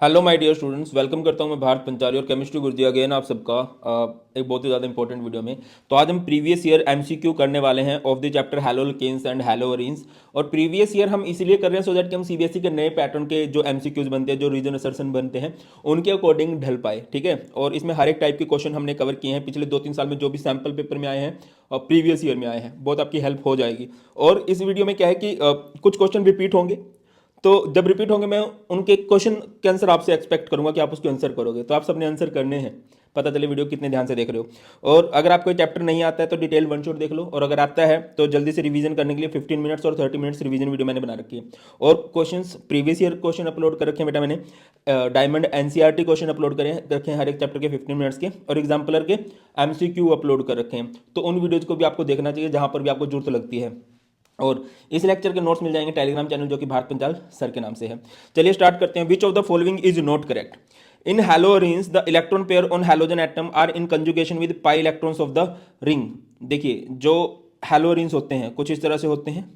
Hello my dear students, welcome करता हूं मैं भारत पंचाली और केमिस्ट्री गुरुजी अगेन आप सबका एक बहुत ही ज़्यादा इंपॉर्टेंट वीडियो में। तो आज हम प्रीवियस ईयर एमसीक्यू करने वाले हैं ऑफ द चैप्टर हैलोकेन्स एंड हैलोअरीन्स। और प्रीवियस ईयर हम इसलिए कर रहे हैं सो दैट कि हम सीबीएसई के नए पैटर्न के जो एमसीक्यूज बनते हैं, जो रीजन असर्शन बनते हैं, उनके अकॉर्डिंग ढल पाए। ठीक है, और इसमें हर एक टाइप के क्वेश्चन हमने कवर किए हैं पिछले 2-3 साल में, जो भी सैम्पल पेपर में आए हैं और प्रीवियस ईयर में आए हैं, बहुत आपकी हेल्प हो जाएगी। और इस वीडियो में क्या है कि कुछ क्वेश्चन रिपीट होंगे, तो जब रिपीट होंगे मैं उनके क्वेश्चन के आंसर आपसे एक्सपेक्ट करूंगा कि आप उसके आंसर करोगे, तो आप सबने आंसर करने हैं। पता चले वीडियो कितने ध्यान से देख रहे हो। और अगर आपको चैप्टर नहीं आता है तो डिटेल वन शॉट देख लो, और अगर आता है तो जल्दी से रिवीजन करने के लिए 15 मिनट्स और 30 मिनट्स रिवीजन वीडियो मैंने बना रखी है। और questions previous year question upload कर रखे हैं बेटा मैंने, डायमंड एनसीईआरटी क्वेश्चन अपलोड करे रखे हैं हर एक चैप्टर के 15 मिनट्स के, और एग्जाम्पलर के एमसीक्यू अपलोड कर रखे हैं। तो उन वीडियोज को भी आपको देखना चाहिए जहां पर भी आपको जरूरत लगती है। और इस लेक्चर के नोट्स मिल जाएंगे टेलीग्राम चैनल जो कि भारत पंचाल सर के नाम से है। चलिए स्टार्ट करते हैं। Which of the following is not correct? In haloarenes the electron pair on halogen atom are in conjugation with pi electrons of the ring. देखिए, जो हैलोअरीन्स होते हैं कुछ इस तरह से होते हैं।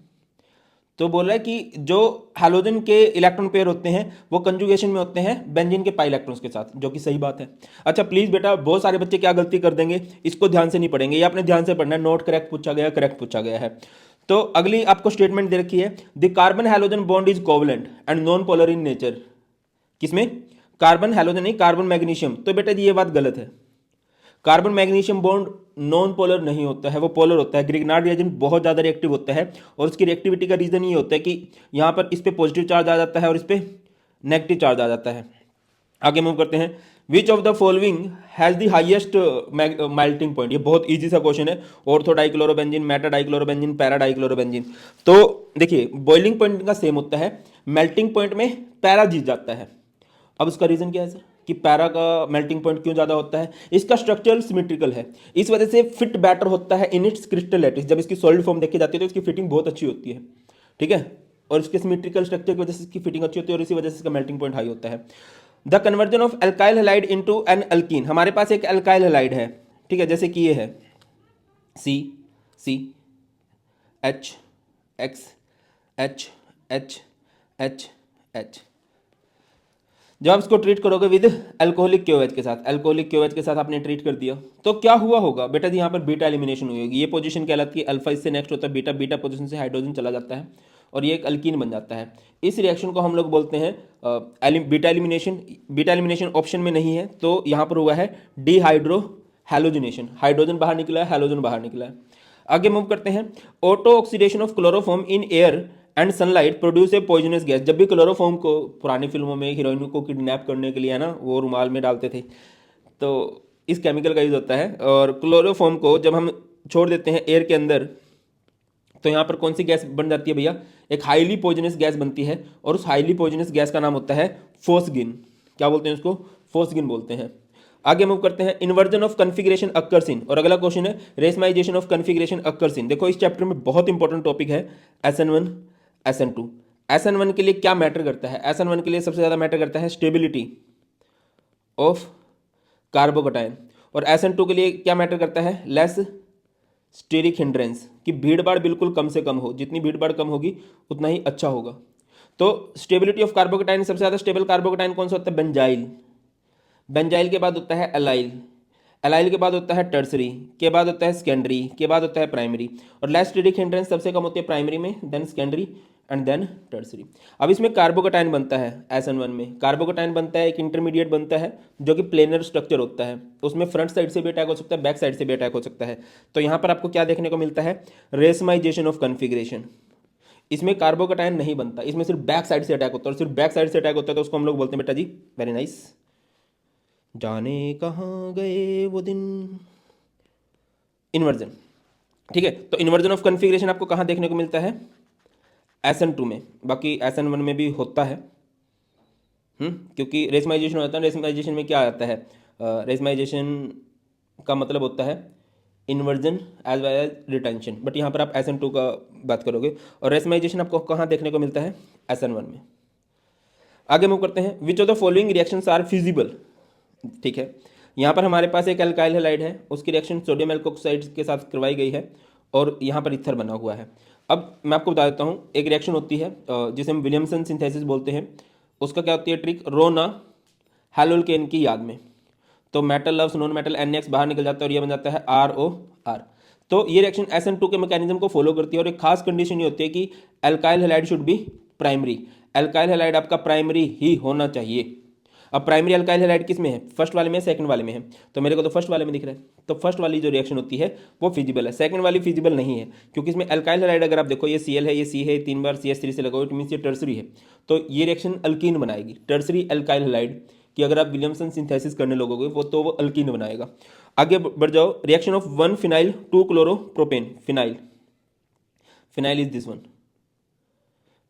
तो बोल रहा है कि जो हैलोजन के इलेक्ट्रॉन पेयर होते हैं वो कंजुगेशन में होते हैं बेंजीन के पाई इलेक्ट्रॉन्स के साथ, जो कि सही बात है। अच्छा प्लीज बेटा, बहुत सारे बच्चे क्या गलती कर देंगे, इसको ध्यान से नहीं पढ़ेंगे, ये आपने ध्यान से पढ़ना है। नोट करेक्ट पूछा गया, करेक्ट पूछा गया है। तो अगली आपको स्टेटमेंट दे रखी है, the carbon halogen bond is covalent and non polar in nature. किसमें? कार्बन हैलोजन नहीं, कार्बन मैग्नीशियम। तो बेटा जी ये बात गलत है। Carbon magnesium bond non polar नहीं होता है, वो पोलर होता है। ग्रिग्नार्ड रिएजेंट बहुत ज़्यादा रिएक्टिव होता है, और उसकी रिएक्टिविटी का रीज़न ये होता है कि यहाँ पर इस पर पॉजिटिव चार्ज आ जाता है और इस पर नेगेटिव चार्ज आ जाता है। आगे मूव करते हैं। Which of the following has the highest melting point? ये बहुत ईजी सा क्वेश्चन है। Ortho dichlorobenzene, Meta dichlorobenzene, para dichlorobenzene. तो देखिए, बॉइलिंग पॉइंट का सेम होता है, मेल्टिंग पॉइंट में पैरा जीत जाता है। अब उसका रीजन क्या है सर, कि पैरा का मेल्टिंग पॉइंट क्यों ज्यादा होता है? इसका स्ट्रक्चरल सिमेट्रिकल है, इस वजह से फिट बैटर होता है इन इट्स क्रिस्टल लैटिस। जब इसकी सॉलिड फॉर्म देखी जाती है तो इसकी फिटिंग बहुत अच्छी होती है। ठीक है, और इसके सिमेट्रिकल स्ट्रक्चर की वजह से इसकी फिटिंग अच्छी होती है, और इसी वजह से इसका मेल्टिंग पॉइंट हाई होता है। The conversion of alkyl halide into an alkene. हमारे पास एक एल्काइल हैलाइड है, ठीक है, जैसे कि ये है C C H X H H H H. जब आप इसको ट्रीट करोगे विद अल्कोहलिक क्योवेज के साथ, अल्कोहलिक क्योवेज के साथ आपने ट्रीट कर दिया, तो क्या हुआ होगा बेटा जी? यहाँ पर बीटा एलिमिनेशन हुई होगी। ये पोजीशन कहलाती है अल्फा, इससे नेक्स्ट होता है बीटा, बीटा पोजीशन से हाइड्रोजन चला जाता है और ये एक अल्कीन बन जाता है। इस रिएक्शन को हम लोग बोलते हैं beta elimination. Beta elimination option में नहीं है, तो यहाँ पर हुआ है डिहाइड्रो हैलोजिनेशन। हाइड्रोजन बाहर निकला है, हैलोजन बाहर निकला है। आगे मूव करते हैं। Auto oxidation of chloroform in air and sunlight produce a poisonous gas. जब भी क्लोरोफॉर्म को पुरानी फिल्मों में हीरोइन को किडनैप करने के लिए है ना, वो रुमाल में डालते थे, तो इस केमिकल का यूज होता है। और क्लोरोफॉर्म को जब हम छोड़ देते हैं एयर के अंदर, तो यहाँ पर कौन सी गैस बन जाती है भैया? एक हाईली पॉइजनस गैस बनती है, और उस हाईली पॉइजनस गैस का नाम होता है फोस्गिन। क्या बोलते हैं उसको? फोस्गिन बोलते हैं। आगे मूव करते हैं। इन्वर्जन ऑफ कन्फिग्रेशन अक्कर्स इन, और अगला क्वेश्चन है रेसमाइजेशन ऑफ कन्फिग्रेशन अक्कर्स इन। देखो, इस चैप्टर में बहुत इंपॉर्टेंट टॉपिक है SN1 SN2। SN1 के लिए क्या मैटर करता है? SN1 के लिए सबसे ज्यादा मैटर करता है स्टेबिलिटी ऑफ कार्बोकटाइन, और SN2 के लिए क्या मैटर करता है? लेस स्टेरिक हिंड्रेंस, कि भीड़ भाड़ बिल्कुल कम से कम हो, जितनी भीड़ भाड़ कम होगी उतना ही अच्छा होगा। तो स्टेबिलिटी ऑफ कार्बोकटाइन, सबसे ज्यादा स्टेबल कार्बोकटाइन कौन सा होता है? बेंजाइल। बेंजाइल के बाद होता है एलाइल, एलाइल के बाद होता है टर्सरी, के बाद होता है सेकेंडरी, के बाद होता है प्राइमरी। और लेस स्टेरिक हिंड्रेंस सबसे कम होती है प्राइमरी में, then secondary and then tertiary. अब इसमें कार्बोकटाइन बनता है SN1 में, कार्बोकटाइन बनता है, एक इंटरमीडिएट बनता है जो कि प्लेनर स्ट्रक्चर होता है। उसमें फ्रंट साइड से भी अटैक हो सकता है, बैक साइड से भी अटैक हो सकता है। तो यहाँ पर आपको क्या देखने को मिलता है? Racemisation of configuration. इसमें कार्बोकटाइन नहीं बनता, इसमें सिर्फ बैक साइड से अटैक होता है, और सिर्फ बैक साइड से अटैक होता है, तो उसको हम लोग बोलते हैं बेटा जी, वेरी नाइस, जाने कहाँ गए वो दिन, इन्वर्जन। ठीक है, तो इन्वर्जन ऑफ कन्फिग्रेशन आपको कहाँ देखने को मिलता है? SN2 में, बाकी SN1 में भी होता है। क्योंकि रेसमाइजेशन होता है। रेसमाइजेशन में क्या आता है? रेसमाइजेशन का मतलब होता है inversion as well as retention, but यहाँ पर आप SN2 का बात करोगे। और रेसमाइजेशन आपको कहाँ देखने को मिलता है? SN1 में। आगे मूव करते हैं। Which of the following reactions are feasible? ठीक है, यहाँ पर हमारे पास एक अल्काइल हैलाइड है, उसकी रिएक्शन सोडियम एल्कोक्साइड के साथ करवाई गई है, और यहाँ पर इथर बना हुआ है। अब मैं आपको बता देता हूँ, एक रिएक्शन होती है जिसे हम विलियमसन सिंथेसिस बोलते हैं। उसका क्या होती है ट्रिक? रो ना हैलोल्केन की याद में। तो metal loves non metal NX बाहर निकल जाता है और ये बन जाता है ROR। तो ये रिएक्शन SN2 के मैकेनिज्म को फॉलो करती है और एक खास कंडीशन ये होती है कि alkyl halide should be primary. Alkyl halide आपका प्राइमरी ही होना चाहिए। अब प्राइमरी अल्काइल हैलाइड किस में है, फर्स्ट वाले में, सेकंड वाले में है, तो मेरे को तो फर्स्ट वाले में दिख रहा है, तो फर्स्ट वाली जो रिएक्शन होती है वो फिजिबल है, सेकंड वाली फिजिबल नहीं है, क्योंकि इसमें अल्काइल हैलाइड अगर आप देखो ये Cl है, ये C है, 3 बार CH3 से लगाओ, इट मीन्स ये टर्सरी है, तो ये रिएक्शन अल्कीन बनाएगी, टर्सरी अल्काइल हैलाइड कि अगर आप विलियमसन सिंथेसिस करने लगोगे वो तो वो अल्कीन बनाएगा। आगे बढ़ जाओ, reaction of 1 phenyl 2 chloropropane, phenyl, phenyl is this one,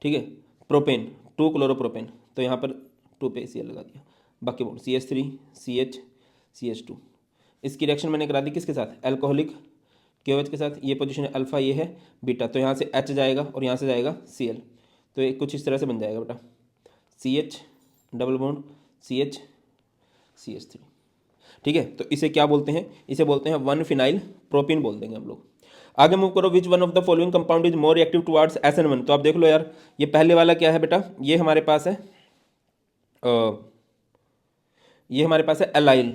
ठीक है, प्रोपेन 2 क्लोरोप्रोपेन, तो यहाँ पर 2 पे Cl लगा दिया, बाकी बोर्ड CH3 CH CH2। इसकी रिएक्शन मैंने करा दी किसके साथ, एल्कोहलिक KOH के साथ, ये पोजीशन है अल्फा, ये है बीटा, तो यहाँ से H जाएगा और यहाँ से जाएगा Cl, तो ये कुछ इस तरह से बन जाएगा बेटा, CH double bond CH CH3, ठीक है। तो इसे क्या बोलते हैं, इसे बोलते हैं 1 फिनाइल प्रोपिन बोल देंगे हम लोग। आगे मूव करो, विच one of the following compound is more reactive towards SN1। तो आप देख लो यार, ये पहले वाला क्या है बेटा, ये हमारे पास है ये हमारे पास है एलाइल,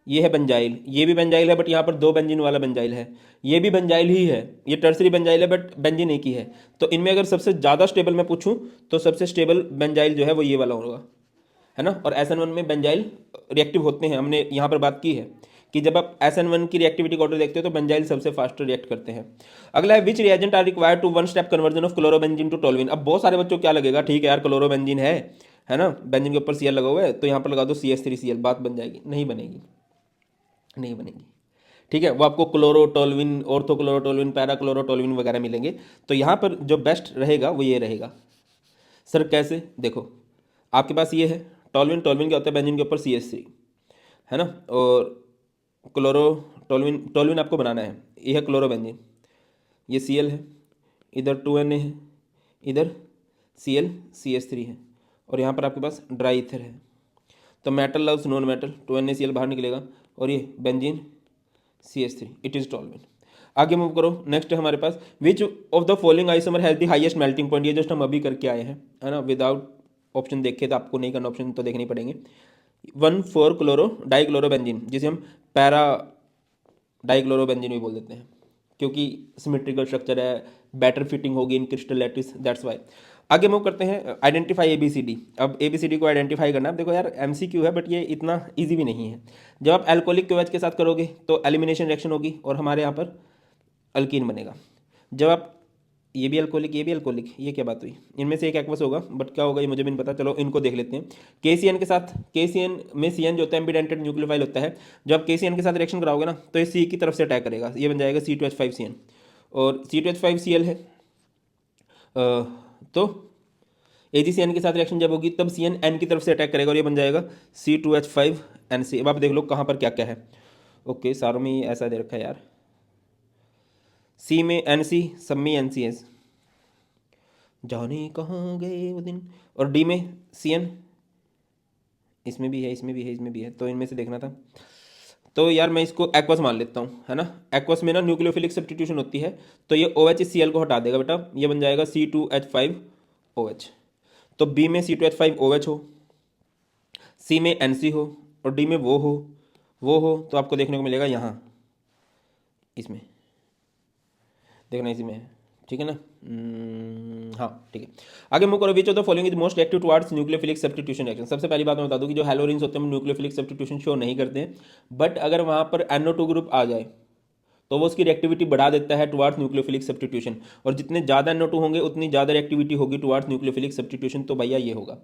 ये है बेंजाइल, ये भी बेंजाइल है बट यहाँ पर 2 बेंजीन वाला बेंजाइल है, ये भी बेंजाइल ही है, ये टर्सरी बेंजाइल है बट बेंजीन एक ही है। तो इनमें अगर सबसे ज़्यादा स्टेबल मैं पूछूं तो सबसे स्टेबल बेंजाइल जो है वो ये वाला होगा, है ना। और SN1 में बेंजाइल रिएक्टिव होते हैं, हमने यहाँ पर बात की है कि जब आप SN1 की रिएक्टिविटी का ऑर्डर देखते हो तो बेंजाइल सबसे फास्ट रिएक्ट करते हैं। अगला है which reagent are required to 1 step conversion of chlorobenzene to toluene. अब बहुत सारे बच्चों को क्या लगेगा, ठीक है यार क्लोरोबेंजीन है ना, बेंजीन के ऊपर Cl लगा हुआ है तो यहाँ पर लगा दो CH3Cl, बात बन जाएगी, नहीं बनेगी, नहीं बनेगी, ठीक है। वो आपको क्लोरोटोल्विन, ऑर्थोक्लोरोटोल्विन, पैराक्लोरोटोल्विन वगैरह मिलेंगे, तो यहाँ पर जो बेस्ट रहेगा वो ये रहेगा। सर कैसे, देखो आपके पास ये है टोल्विन, टोल्विन क्या होता है, बेंजीन के ऊपर CH3, है ना, और क्लोरोटोल्विन, टोल्विन आपको बनाना है, ये है क्लोरोबेंजीन, ये Cl है, इधर 2Na है, इधर Cl CH3 है, और यहाँ पर आपके पास ड्राई ईथर है, तो metal loves non metal, 2NaCl बाहर निकलेगा और ये बेंजीन CH3, इट इज़ टोल्विन। आगे मूव करो, नेक्स्ट है हमारे पास which of the following isomer has the highest melting point, ये जस्ट हम अभी करके आए हैं, है ना, विदाउट ऑप्शन देखे तो आपको नहीं करना, ऑप्शन तो देखने पड़ेंगे। 1,4 क्लोरो डाइक्लोरोबेंजीन, जिसे हम पैरा डाइक्लोरोबेंजीन भी बोल देते हैं क्योंकि सिमेट्रिकल स्ट्रक्चर है, बेटर फिटिंग होगी इन क्रिस्टल लैटिस, दैट्स वाई। आगे मूव करते हैं, आइडेंटिफाई ABCD। अब ABCD को आइडेंटिफाई करना, देखो यार MCQ है बट ये इतना ईजी भी नहीं है। जब आप एल्कोहलिक KOH के साथ करोगे तो एलिमिनेशन रिएक्शन होगी और हमारे यहाँ पर अल्कीन बनेगा। जब आप ये भी अल्कोहलिक, ये भी अल्कोहलिक, ये क्या बात हुई, इनमें से एक एक्वस होगा बट क्या होगा ये मुझे भी नहीं पता, चलो इनको देख लेते हैं। KCN के साथ, KCN में CN जो होता है एम्बीडेंटेड न्यूक्लियोफाइल होता है, जब आप KCN के साथ रिएक्शन कराओगे ना तो ये C की तरफ से अटैक करेगा, ये बन जाएगा C2H5CN, और C2H5Cl है, तो AgCN के साथ रिएक्शन जब होगी तब CN N की तरफ से अटैक करेगा और ये बन जाएगा C2H5NC। अब आप देख लो कहाँ पर क्या क्या है, ओके सारों में ऐसा दे रखा है यार, C में NC, सब में NCS, जाने कहाँ गए वो दिन, और D में CN, इसमें भी है, इसमें भी है, इसमें भी है, तो इनमें से देखना था। तो यार मैं इसको एक्वस मान लेता हूँ, है ना, एक्वस में ना न्यूक्लियोफिलिक सब्स्टिट्यूशन होती है, तो ये OH इस Cl को हटा देगा बेटा, ये बन जाएगा C2H5OH। तो B में C2H5OH हो, C में NC हो और D में वो हो, तो आपको देखने को मिलेगा यहाँ, इसमें देखना, इसी में है, ठीक है ना, हाँ ठीक है। आगे मूव करो, विच of the following is most active towards nucleophilic substitution reaction. सबसे पहली बात मैं बता दूं कि जो हैलोरिन्स होते हैं न्यूक्लियोफिलिक सब्स्टिट्यूशन शो नहीं करते हैं, बट अगर वहाँ पर NO2 ग्रुप आ जाए तो वो उसकी रिएक्टिविटी बढ़ा देता है टुवर्ड्स न्यूक्लियोफिलिक सब्स्टिट्यूशन, और जितने ज़्यादा NO2 होंगे उतनी ज़्यादा रिएक्टिविटी होगी टुवर्ड्स न्यूक्लियोफिलिक सब्स्टिट्यूशन, तो भैया ये होगा,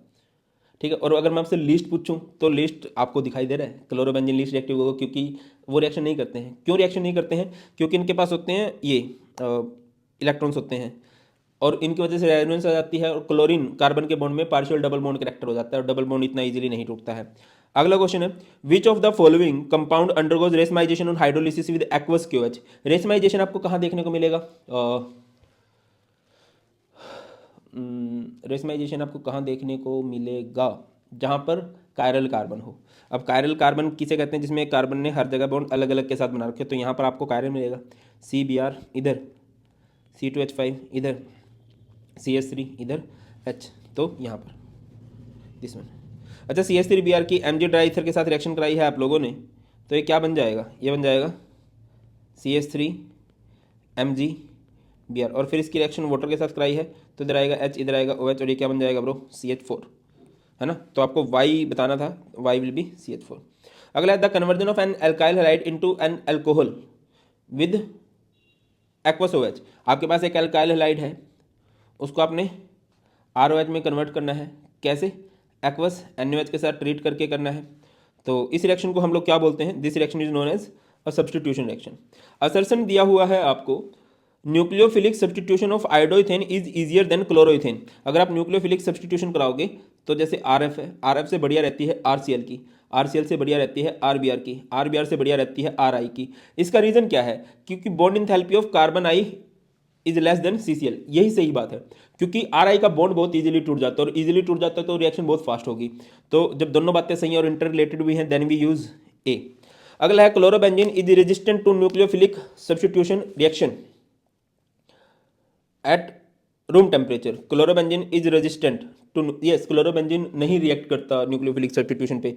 ठीक है। और अगर मैं आपसे लिस्ट पूछूं तो लिस्ट आपको दिखाई दे रहा है, क्लोरोबेंजीन लिस्ट रिएक्टिव होगा क्योंकि वो रिएक्शन नहीं करते हैं। क्यों रिएक्शन नहीं करते हैं, क्योंकि इनके पास होते हैं ये इलेक्ट्रॉन्स होते हैं और इनकी वजह से रेजोनेंस आ जाती है, और क्लोरीन कार्बन के बॉन्ड में पार्शियल डबल बॉन्ड कैरेक्टर हो जाता है और डबल बॉन्ड इतना इजीली नहीं टूटता है। अगला क्वेश्चन है, which of the following compound undergoes racemisation on hydrolysis with aqueous KOH। Racemisation आपको कहाँ देखने को मिलेगा, रेसमाइजेशन आपको कहाँ देखने को मिलेगा, जहाँ पर कायरल कार्बन हो। अब कायरल कार्बन किसे कहते हैं, जिसमें कार्बन ने हर जगह बॉन्ड अलग अलग के साथ बना रखे, तो यहाँ पर आपको कायरल मिलेगा, CBr इधर, C2H5 इधर, CH3 इधर, H, तो यहाँ पर दिस वन। अच्छा, CH3Br की Mg ड्राई ईथर के साथ रिएक्शन कराई है आप लोगों ने, तो ये क्या बन जाएगा, ये बन जाएगा CH3Mg Br, और फिर इसकी रिएक्शन वाटर के साथ कराई है तो इधर आएगा H, इधर आएगा OH, और ये क्या बन जाएगा ब्रो, CH4, है ना। तो आपको Y बताना था, Y विल बी CH4। अगला है the conversion of an alkyl halide into an alcohol with aqueous OH। आपके पास एक एल्काइल हैलाइड है, उसको आपने ROH में कन्वर्ट करना है, कैसे, एक्वस NaOH के साथ ट्रीट करके करना है। तो इस रिएक्शन को हम लोग क्या बोलते हैं, this reaction is known as a substitution reaction. Assertion दिया हुआ है आपको, nucleophilic substitution of iodoethane is easier than chloroethane. अगर आप न्यूक्लियोफिलिक सब्सटीट्यूशन कराओगे तो जैसे RF है, RF से बढ़िया रहती है RCl की, RCl से बढ़िया रहती है RBr की, RBr से बढ़िया रहती है RI की। इसका रीजन क्या है, क्योंकि bond enthalpy of carbon I is less than CCl। यही सही बात है, क्योंकि RI का बॉन्ड बहुत इजीली टूट जाता है, और इजीली टूट जाता है तो रिएक्शन बहुत फास्ट होगी। तो जब दोनों बातें सही और इंटर रिलेटेड भी हैं देन वी यूज A। अगला है chlorobenzene is resistant to nucleophilic substitution reaction at room temperature. Chlorobenzene is resistant to, yes, chlorobenzene नहीं रिएक्ट करता न्यूक्लियोफिलिक सब्सटीट्यूशन पे।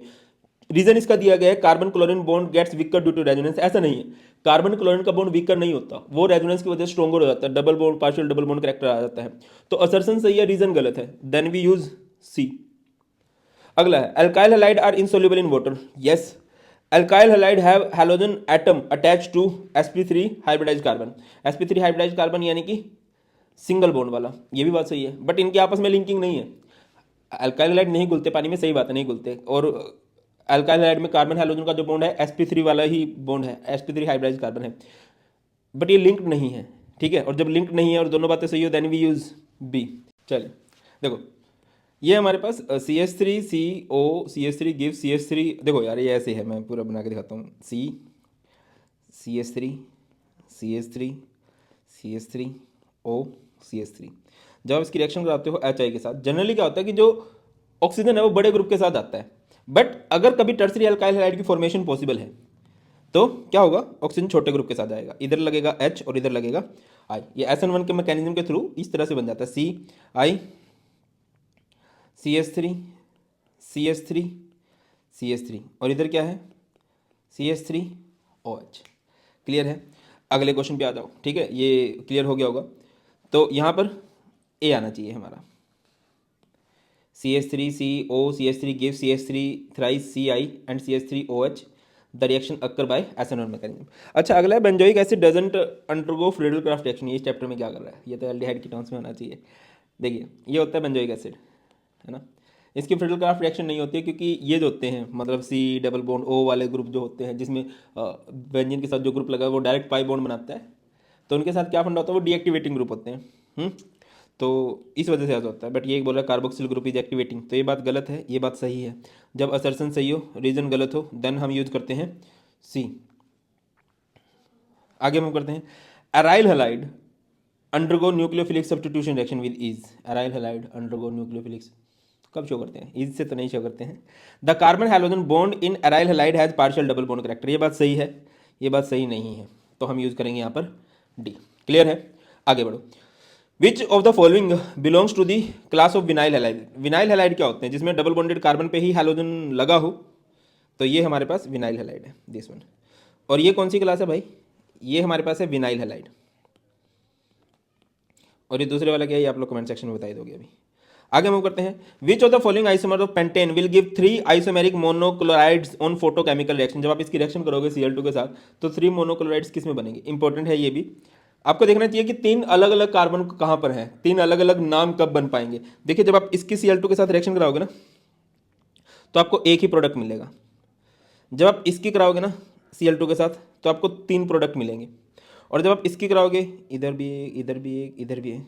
रीजन इसका दिया गया है carbon chlorine bond gets weaker due to resonance. ऐसा नहीं है, कार्बन क्लोरीन का बॉन्ड वीकर नहीं होता, वो रेजोनेंस की वजह से स्ट्रॉन्गर हो जाता है, double bond, partial double bond character आ जाता है। तो असर्शन सही है, रीजन गलत है, देन वी यूज C। अगला है alkyl halide are insoluble in water. Yes, alkyl halide have halogen atom attached to sp3 hybridized carbon. sp3 hybridized carbon यानी कि सिंगल बॉन्ड वाला, ये भी बात सही है, बट इनके आपस में लिंकिंग नहीं है। अल्काइल हैलाइड नहीं घुलते पानी में, सही बात है, नहीं घुलते। और अल्काइल हैलाइड में कार्बन हैलोजन का जो बॉन्ड है sp3 वाला ही बॉन्ड है, sp3 हाइब्रिडाइज्ड कार्बन है, बट ये लिंक्ड नहीं है, ठीक है। और जब लिंक्ड नहीं है और दोनों बातें सही हो देन वी यूज B। चलिए देखो, ये हमारे पास CH3CO CH3 गिव CH3, देखो यार ये ऐसे है, मैं पूरा बना के दिखाता हूँ, CH3 CH3 CH3 O CH3। जब आप इसकी रिएक्शन कराते हो HI के साथ, जनरली क्या होता है कि जो ऑक्सीजन है वो बड़े ग्रुप के साथ आता है, बट अगर कभी टर्सरी अल्काइल हैलाइड की फॉर्मेशन पॉसिबल है तो क्या होगा, ऑक्सीजन छोटे ग्रुप के साथ आएगा, इधर लगेगा H और इधर लगेगा I। ये SN1 के मैकेनिज्म के थ्रू इस तरह से बन जाता है CI CH3 CH3 CH3, और इधर क्या है CH3OH। क्लियर है, अगले क्वेश्चन पे आ जाओ, ठीक है, ये क्लियर हो गया होगा। तो यहाँ पर A आना चाहिए हमारा, CH3CO CH3 gives CH3 thrice CI and CH3OH। The reaction occur by SN1 mechanism. अच्छा, अगला है benzoic acid doesn't undergo Friedel Craft reaction. ये इस चैप्टर में क्या कर रहा है, ये तो एल्डिहाइड कीटोन्स में होना चाहिए। देखिए ये होता है बेंजोइक एसिड, है ना, इसकी फ्रीडल-क्राफ्ट रिएक्शन नहीं होती है, क्योंकि ये जो होते हैं मतलब C डबल बॉन्ड O वाले ग्रुप जो होते हैं, जिसमें बेंजीन के साथ जो ग्रुप लगा है वो डायरेक्ट पाई बॉन्ड बनाता है, तो उनके साथ क्या फंडा होता है, वो डीएक्टिवेटिंग ग्रुप होते हैं। तो इस वजह से ऐसा होता है, बट ये बोल रहा है कार्बोक्सिल ग्रुप इज एक्टिवेटिंग, तो ये बात गलत है, ये बात सही है। जब असर्शन सही हो, रीजन गलत हो, देन हम यूज करते हैं C। आगे हम करते हैं aryl halide undergo nucleophilic substitution reaction with is. Aryl halide undergo nucleophilic कब शो करते हैं, इज से तो नहीं शो करते हैं। The carbon halogen bond in aryl halide has partial double bond character. ये बात सही है, ये बात सही नहीं है, तो हम यूज करेंगे यहाँ पर D। क्लियर है, आगे बढ़ो। Which of the following belongs to the class of vinyl halide. Vinyl halide क्या होते हैं, जिसमें डबल बॉन्डेड कार्बन पे ही हैलोजन लगा हो, तो ये हमारे पास विनाइल हैलाइड है, दिस वन। और ये कौन सी क्लास है भाई, ये हमारे पास है विनाइल हैलाइड। और ये दूसरे वाला क्या है, ये आप लोग कमेंट सेक्शन में बता दोगे अभी। आगे मूव करते हैं। Which of the following isomer of pentane will give 3 isomeric monochlorides on photochemical reaction. जब आप इसकी रिएक्शन करोगे Cl2 के साथ, तो 3 मोनोक्लोराइड्स किस में बनेंगे, इंपॉर्टेंट है ये भी। आपको देखना चाहिए कि 3 अलग अलग कार्बन कहाँ पर हैं, 3 अलग अलग नाम कब बन पाएंगे। देखिए जब आप इसकी Cl2 के साथ रिएक्शन कराओगे ना, तो आपको एक ही प्रोडक्ट मिलेगा। जब आप इसकी कराओगे ना Cl2 के साथ, तो आपको 3 प्रोडक्ट मिलेंगे। और जब आप इसकी कराओगे, इधर भी एक, इधर भी एक, इधर भी एक,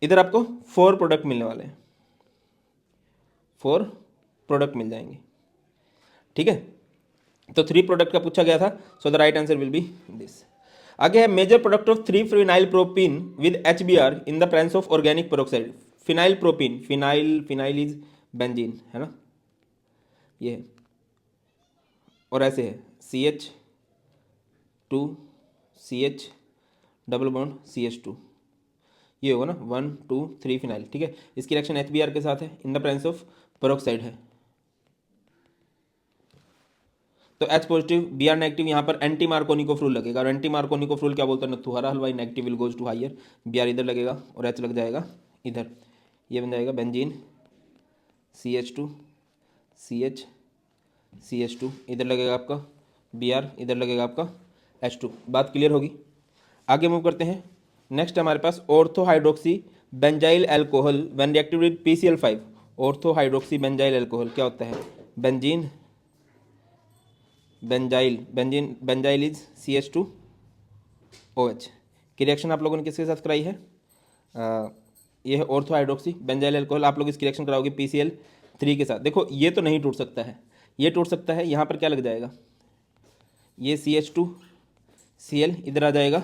इधर आपको 4 प्रोडक्ट मिलने वाले हैं, 4 प्रोडक्ट मिल जाएंगे, ठीक है। तो 3 प्रोडक्ट का पूछा गया था, so the right answer will be this. आगे है major product of 3 phenyl propene with HBr in the presence of organic peroxide. Phenyl propene, phenyl is benzene, है ना, ये है। और ऐसे है CH2 CH double bond CH2, ये होगा ना 1 2 3 फिनाइल, ठीक है। इसकी रिएक्शन HBr के साथ है इन द प्रेजेंस ऑफ पेरोक्साइड है। तो H पॉजिटिव, Br नेगेटिव, यहाँ पर एंटी मार्कोनिकोफ रूल लगेगा, और एंटी मार्कोनिकोफ रूल क्या बोलता है, नथु हरा हलवाई, negative will goes to higher, Br इधर लगेगा और H लग जाएगा इधर, ये बन जाएगा बेंजीन CH2 CH CH2, इधर लगेगा आपका Br, इधर लगेगा आपका H2। बात क्लियर होगी। आगे मूव करते हैं। नेक्स्ट हमारे पास ortho hydroxy benzyl alcohol when reacted with PCl5। Ortho hydroxy benzyl alcohol क्या होता है, बेंजीन बेंजाइल इज CH2OH की रिएक्शन आप लोगों ने किसके साथ कराई है, ये है ऑर्थो हाइड्रोक्सी बेंजाइल एल्कोहल, आप लोग इसकी रिएक्शन कराओगे PCl3 के साथ। देखो ये तो नहीं टूट सकता है, ये टूट सकता है, यहाँ पर क्या लग जाएगा, ये CH2Cl इधर आ जाएगा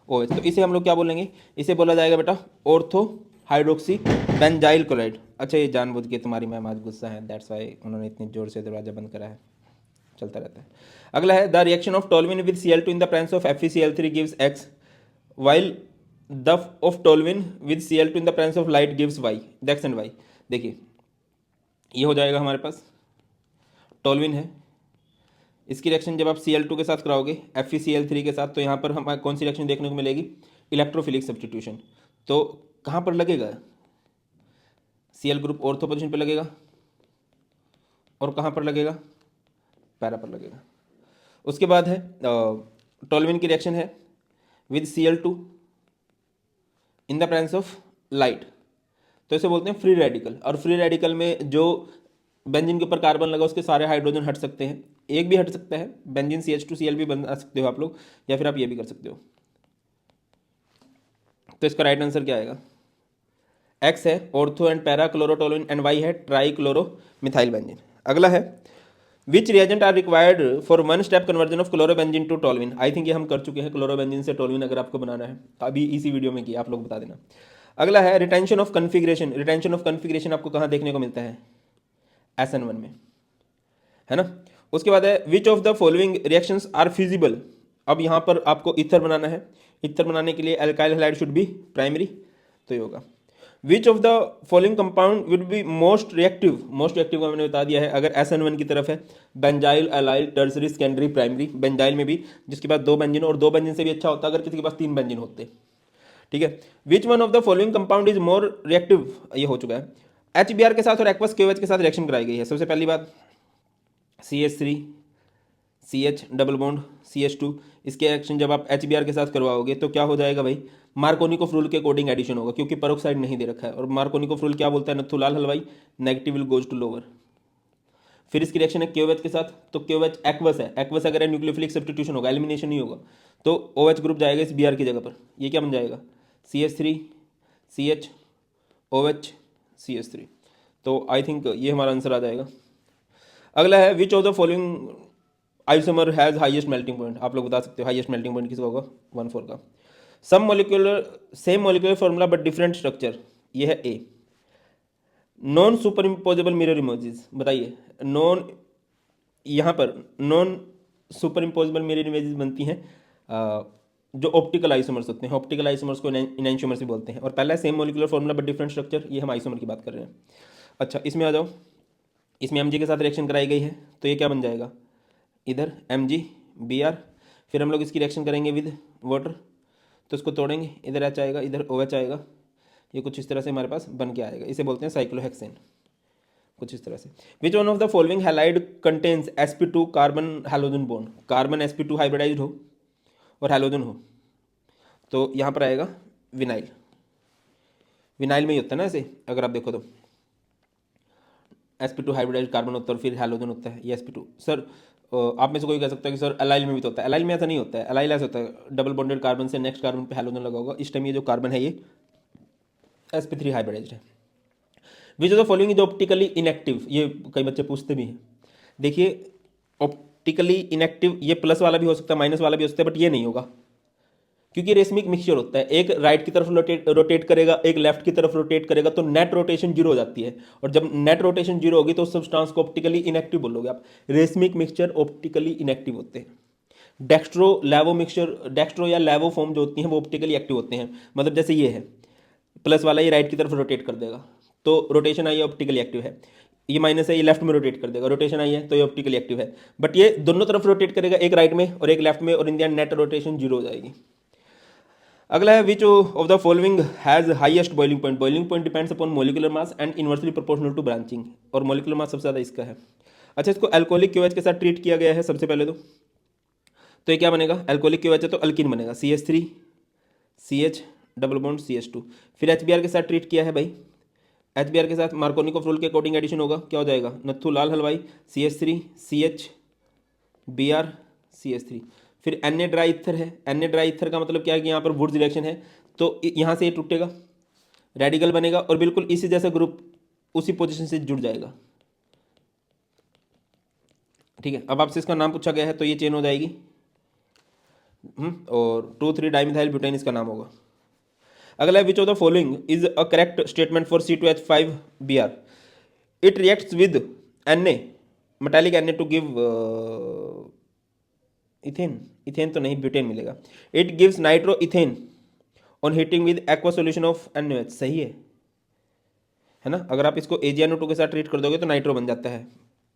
OH, तो इसे हम लोग क्या बोलेंगे, इसे बोला जाएगा बेटा ऑर्थो हाइड्रोक्सी बेंजाइल क्लोराइड। अच्छा ये जानबूझ के तुम्हारी मैम आज गुस्सा है, दैट्स वाई उन्होंने इतनी जोर से दरवाजा बंद करा है, चलता रहता है। अगला है the reaction of toluene with Cl2 in the presence of FeCl3 gives X while the of toluene with Cl2 in the presence of light gives Y, X and Y। देखिए ये हो जाएगा हमारे पास टोल्विन है, इसकी रिएक्शन जब आप Cl2 के साथ कराओगे FeCl3 के साथ, तो यहाँ पर हमें कौन सी रिएक्शन देखने को मिलेगी, इलेक्ट्रोफिलिक सब्स्टिट्यूशन। तो कहाँ पर लगेगा, Cl ग्रुप ऑर्थो पोजिशन पर लगेगा, और कहाँ पर लगेगा, पैरा पर लगेगा। उसके बाद है टोल्विन की रिएक्शन है with Cl2 in the presence of light, तो इसे बोलते हैं फ्री रेडिकल, और फ्री रेडिकल में जो बेंजीन के ऊपर कार्बन लगा उसके सारे हाइड्रोजन हट सकते हैं, एक भी हट सकता है, बेंजीन CH2Cl भी बना सकते हो आप लोग, या फिर आप ये भी कर सकते हो। तो इसका राइट आंसर क्या आएगा, X है ortho and para chlorotoluene and Y है ट्राई क्लोरो मिथाइल बेंजीन। अगला है which reagent are required for one step conversion of chlorobenzene to toluene. I think ये हम कर चुके हैं, क्लोरोबेंजीन से टोल्विन अगर आपको बनाना है अभी इसी वीडियो में किया, आप लोग बता देना। अगला है retention of configuration. Retention of configuration आपको कहाँ देखने को मिलता है, SN1 में, है ना। उसके बाद है which of the following reactions are feasible. अब यहाँ पर आपको ईथर बनाना है, ईथर बनाने के लिए alkyl halide should be primary, तो ये होगा विच of the following compound will be most reactive. Most reactive का मैंने बता दिया है, अगर SN1 की तरफ है benzyl allyl tertiary secondary primary, benzyl में भी जिसके पास 2 बेंजीन, और 2 बेंजीन से भी अच्छा होता अगर किसी के पास 3 बेंजीन होते, ठीक है। विच one of the following compound is more reactive, ये हो चुका है। HBr के साथ और एक्वस KOH के साथ रिएक्शन कराई गई है। सबसे पहली बात CH3 CH double bond CH2, इसके रिएक्शन जब आप HBr के साथ करवाओगे तो क्या हो जाएगा भाई, मार्कोनिकोफ रूल के अकॉर्डिंग एडिशन होगा, क्योंकि पेरोक्साइड नहीं दे रखा है, और मार्कोनिकोफ रूल क्या बोलता है, नथु लाल हलवाई, negative will goes to lower. फिर इसकी रिएक्शन है KOH के साथ, तो KOH एक्वस है, एक्वस अगर न्यूक्लियोफिलिक सब्स्टिट्यूशन होगा, एलिमिनेशन नहीं होगा, तो OH ग्रुप जाएगा इस Br की जगह पर, ये क्या बन जाएगा CH3 CH OH CH3। तो आई थिंक ये हमारा आंसर आ जाएगा। अगला है which of the following isomer has highest melting point. आप लोग बता सकते हो हाईएस्ट मेल्टिंग पॉइंट किसका होगा, 1,4 का। Some molecular same molecular formula but different structure, ये है A। Non super imposable mirror images, बताइए नॉन, यहाँ पर non super imposable mirror images बनती हैं जो ऑप्टिकल आइसोमर्स होते हैं, ऑप्टिकल आइसोमर्स को इनैंशियोमर्स भी बोलते हैं। और पहला same molecular formula but different structure, ये हम आइसोमर की बात कर रहे हैं। अच्छा इसमें आ जाओ, इसमें Mg के साथ रिएक्शन कराई गई है, तो ये क्या बन जाएगा, इधर Mg Br, फिर हम लोग इसकी रिएक्शन करेंगे विद वाटर, तो इसको तोड़ेंगे, इधर H आएगा, इधर OH आएगा, ये कुछ इस तरह से हमारे पास बन के आएगा, इसे बोलते हैं साइक्लोहेक्सेन, कुछ इस तरह से। Which one of the following halide contains sp2 carbon halogen bond. Carbon sp2 hybridized हो और हैलोजन हो, तो यहाँ पर आएगा विनाइल। विनाइल में ही होता है ना ऐसे, अगर आप देखो तो sp2 हाइब्रिडाइज्ड कार्बन होता है और फिर हैलोजन होता है, ये sp2। सर आप में से कोई कह सकता है कि सर एलाइल में भी तो होता है, एलाइल में ऐसा नहीं होता है, एलाइल ऐसा होता है डबल बॉन्डेड कार्बन से नेक्स्ट कार्बन पे हैलोजन लगा होगा, इस टाइम ये जो कार्बन है ये sp3 हाइब्रिडाइज्ड है। Which of the following is optically inactive, ये कई बच्चे पूछते भी हैं। देखिए ऑप्टिकली इनएक्टिव ये प्लस वाला भी हो सकता है, माइनस वाला भी हो सकता है, बट ये नहीं होगा, क्योंकि रेसमिक मिक्सचर होता है, एक राइट की तरफ रोटेट करेगा, एक लेफ्ट की तरफ रोटेट करेगा, तो नेट रोटेशन जीरो हो जाती है, और जब नेट रोटेशन जीरो होगी तो उस सब्सटेंस को ऑप्टिकली इनएक्टिव बोलोगे आप। रेसमिक मिक्सचर ऑप्टिकली इनएक्टिव होते हैं। डेक्स्ट्रो लैवो मिक्सचर, डेक्स्ट्रो या लैवो फॉर्म जो होती हैं वो ऑप्टिकली एक्टिव होते हैं, मतलब जैसे ये है प्लस वाला, ये राइट की तरफ रोटेट कर देगा, तो रोटेशन आई ऑप्टिकली एक्टिव है। ये माइनस है, ये लेफ्ट में रोटेट कर देगा, रोटेशन आई है तो ये ऑप्टिकली एक्टिव है, बट ये दोनों तरफ रोटेट करेगा, एक राइट में और एक लेफ्ट में, और in the end net rotation zero हो जाएगी। अगला है which of the following has highest boiling point. Boiling point depends upon molecular mass and inversely proportional to branching, और मोलिकुलर मास सबसे ज़्यादा इसका है। अच्छा, इसको अल्कोहलिक क्यूएच के साथ ट्रीट किया गया है सबसे पहले तो ये क्या बनेगा, अल्कोहलिक क्यूएच है तो अल्किन बनेगा, CH3 CH double bond CH2। फिर HBr के साथ ट्रीट किया है भाई, HBr के साथ मार्कोनिकोव रूल के अकॉर्डिंग एडिशन होगा, क्या हो जाएगा, नत्थु लाल हलवाई CH3 CH Br CH3। फिर Na ड्राई ईथर है, Na ड्राई ईथर का मतलब क्या है कि यहाँ पर वुड्स रिएक्शन है, तो यहाँ से ये टूटेगा, रेडिकल बनेगा और बिल्कुल इसी जैसा ग्रुप उसी पोजीशन से जुड़ जाएगा। ठीक है, अब आपसे इसका नाम पूछा गया है तो ये चेन हो जाएगी, और 2,3 डाइमिथाइल ब्यूटेन इसका नाम होगा। अगला है which of the following is a correct statement for C2H5Br। It reacts with Na metallic Na to give ethane, ethane तो नहीं, ब्यूटेन मिलेगा। It gives nitroethane on heating with aqua solution of NaOH, सही है ना। अगर आप इसको AgNO2 के साथ ट्रीट कर दोगे तो नाइट्रो बन जाता है,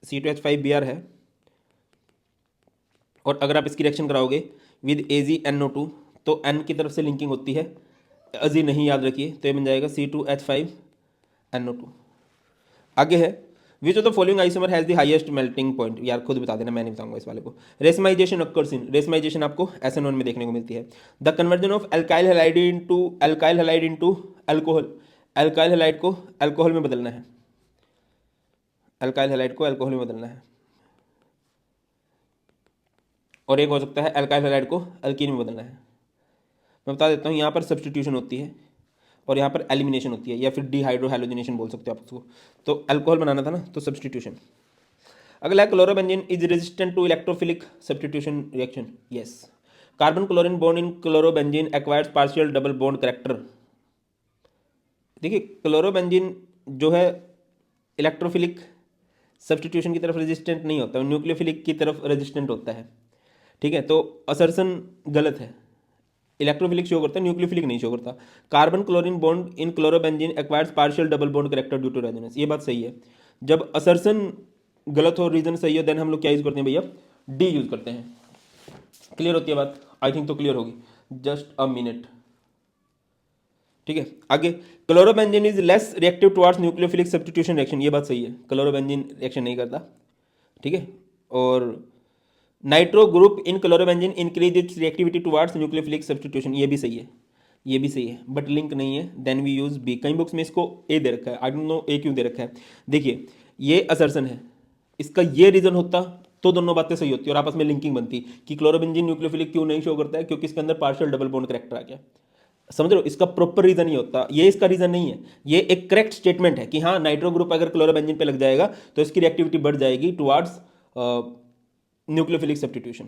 C2H5Br है। और अगर आप इसकी रिएक्शन कराओगे विद AgNO2 तो N की तरफ से लिंकिंग होती है, अजी नहीं याद रखिए, तो ये बन जाएगा C2H5NO2। आगे है which of the following isomer has the highest melting point. यार खुद बता देना, मैं नहीं बताऊंगा इस वाले को। रेसमाइजेशन ऑक्कर्स इन, रेसमाइजेशन आपको SN1 में देखने को मिलती है। The conversion of alkyl halide into alcohol, alkyl halide को अल्कोहल में बदलना है, एल्काइल हैलाइड को अल्कोहल में बदलना है। और एक हो सकता है एल्काइल हैलाइड को अल्कीन में बदलना है। मैं बता देता हूँ, यहाँ पर सब्सटीट्यूशन होती है और यहाँ पर एलिमिनेशन होती है, या फिर डिहाइड्रोहैलोजिनेशन बोल सकते हो आप उसको। तो अल्कोहल बनाना था ना, तो सब्सटीट्यूशन। अगला है chlorobenzene is resistant to electrophilic substitution reaction, yes. Carbon chlorine bond in chlorobenzene acquires partial double bond character. देखिए क्लोरोबेंजीन जो है इलेक्ट्रोफिलिक सब्सटीट्यूशन की तरफ रेजिस्टेंट नहीं होता, न्यूक्लियोफिलिक की तरफ रेजिस्टेंट होता है। ठीक है, तो असर्सन गलत है, इलेक्ट्रोफिलिक शो करता है, न्यूक्लियोफिलिक नहीं शो करता। Carbon chlorine bond in chlorobenzene acquires partial double bond character due to resonance, ये बात सही है। जब असर्सन गलत हो, रीजन सही हो, देन हम लोग क्या यूज करते हैं भैया, डी यूज करते हैं। क्लियर होती है बात, आई थिंक तो क्लियर होगी, जस्ट अ मिनट। ठीक है, आगे chlorobenzene is less reactive towards nucleophilic substitution reaction, ये बात सही है, क्लोरोबेंजीन रिएक्शन नहीं करता। ठीक है, और nitro group in chlorobenzene increase its reactivity towards nucleophilic substitution, ये भी सही है, ये भी सही है, बट लिंक नहीं है, देन वी यूज बी। कई बुक्स में इसको ए दे रखा है, आई डोंट नो ए क्यों दे रखा है। देखिए ये असर्सन है, इसका ये रीजन होता तो दोनों बातें सही होती और आपस में लिंकिंग बनती कि क्लोरोबेंजीन न्यूक्लियोफिलिक क्यों नहीं शो करता है, क्योंकि इसके अंदर पार्शियल डबल बॉन्ड करेक्टर आ गया। समझ रहे हो, इसका प्रॉपर रीजन ही होता, ये इसका रीजन नहीं है, ये एक करेक्ट स्टेटमेंट है कि हाँ नाइट्रो ग्रुप अगर क्लोरोबेंजीन पे लग जाएगा तो इसकी रिएक्टिविटी बढ़ जाएगी टुवर्ड्स न्यूक्लियोफिलिक सब्स्टिट्यूशन।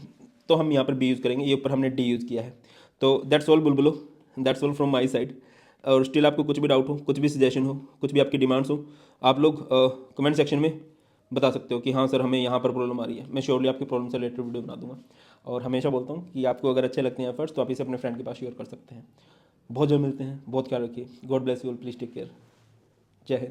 तो हम यहाँ पर बी यूज़ करेंगे, ये ऊपर हमने डी यूज़ किया है। तो दैट्स ऑल बुलबुलो, that's all from my side. और स्टिल आपको कुछ भी डाउट हो, कुछ भी सजेशन हो, कुछ भी आपकी डिमांड्स हो, आप लोग कमेंट सेक्शन में बता सकते हो कि हाँ सर हमें यहाँ पर प्रॉब्लम आ रही है। मैं श्योरली आपकी प्रॉब्लम से रिलेटेड वीडियो बना दूंगा। और हमेशा बोलता हूँ कि आपको अगर अच्छे लगते हैं एफर्ट्स तो आप इसे अपने फ्रेंड के पास शेयर कर सकते हैं। बहुत जल्द मिलते हैं, बहुत ख्याल रखिए, God bless you all, please take care, जय हिंद।